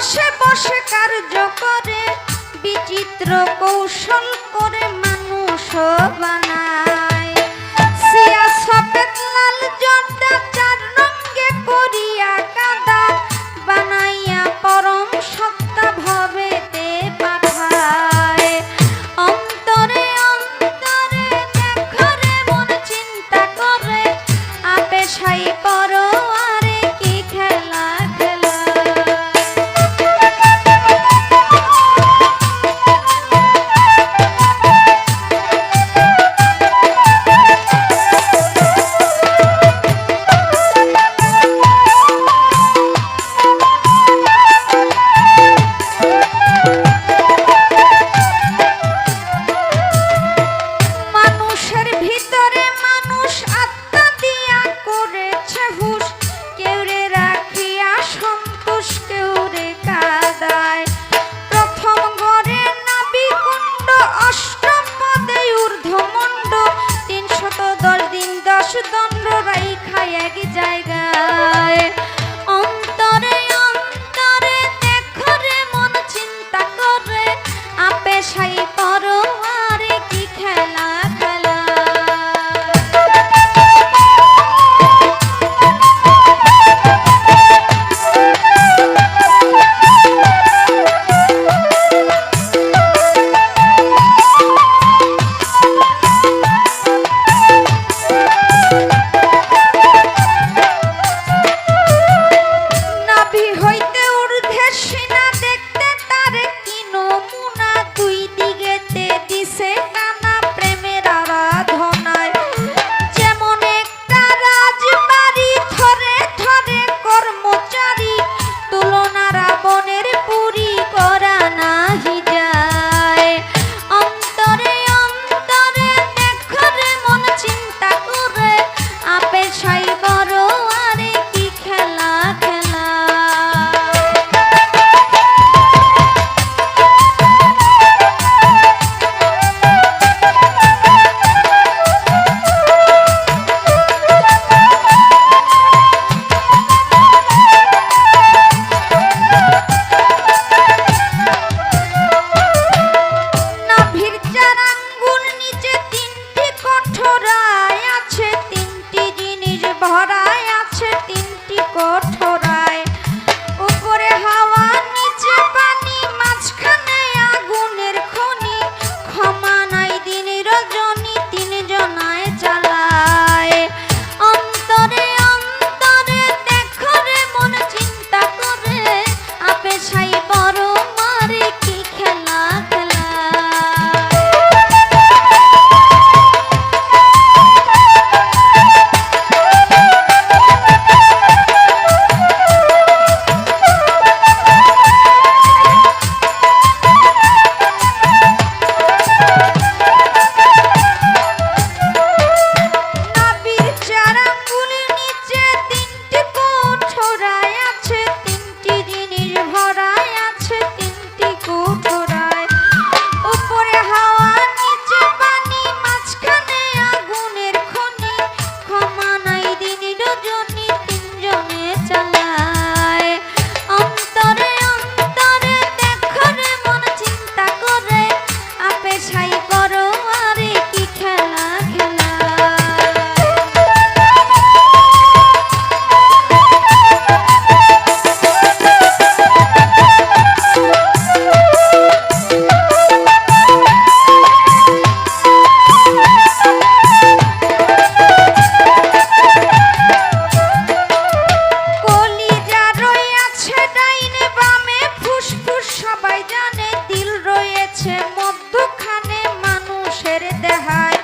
বসে বসে কার্য করে বিচিত্র কৌশল করে মানুষ বানায় সিয়া সফেদ লাল জর্দা চার রঙে করিয়া কাদা বানাইয়া পরম সত্তা ভবেতে পাঠায় অন্তরে অন্তরে দেখরে মন চিন্তা করে আপে সাই পরো আরে কি খেলা খেলা মানুষের ভিতরে মানুষ আত্মা দিয়া করেছে হুশ কেউ রে রাখিয়া সন্তোষ কেউ রে কাদায় প্রথম গড়ে নাভি কুণ্ড অষ্টম পদে ঊর্ধ্বমুণ্ড 310 দিন 10 দণ্ড রাইখা এক জায়গায় অন্তরে অন্তরে দেখরে মন চিন্তা করে আপে সাই পরো আরে কি খেলা খেলা নাভি হইতে ঊর্ধ্বে সিনা দেখতে তারে কি নমুনা দুই দিগেতে দিছে নানা প্রেমের আরাধনায় যেমন একটা রাজবাড়ি ধরে ধরে কর্মচারী তুলনা রাবণের পুরী করা নাহি যায় অন্তরে অন্তরে দেখরে মন চিন্তা করে আপে সাই বড় আরে কি খেলা খেলা নাভির 4 আঙ্গুল নিচে 3টি কঠোরায় আছে 3টি জিনিস ভরায় আছে 3টি কঠোরায় উপরে হাওয়া নিচে পানি মাঝখানে আগুনের খনি ক্ষমা নাই দিন রজনী 3 জনায় চালায় অন্তরে অন্তরে দেখরে মন চিন্তা করে আপে সাই বড় মারে কি খেলা খেলা নাভির 4 আঙ্গুল নিচে 3টি কঠোরায় আছে 3টি জিনিস ভরায় আছে 3টি কঠোরায় উপরে হাওয়া নিচে পানি মাঝখানে আগুনের খনি ক্ষমা নাই দিন রজনী 3 জনে চালায় অন্তরে অন্তরে দেখরে মন চিন্তা করে আপে সাই করো আরে কি খেলা খেলা কলিজা রয়েছে ডাইনে বামে ফুসফুস সবাই জানে দিল রয়েছে মধ্যখানে মানুষের দেহায়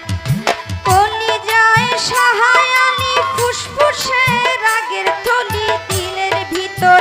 কলিজায় সাহায় আলী ফুসফুসে রাগের থলি দিলের ভিতর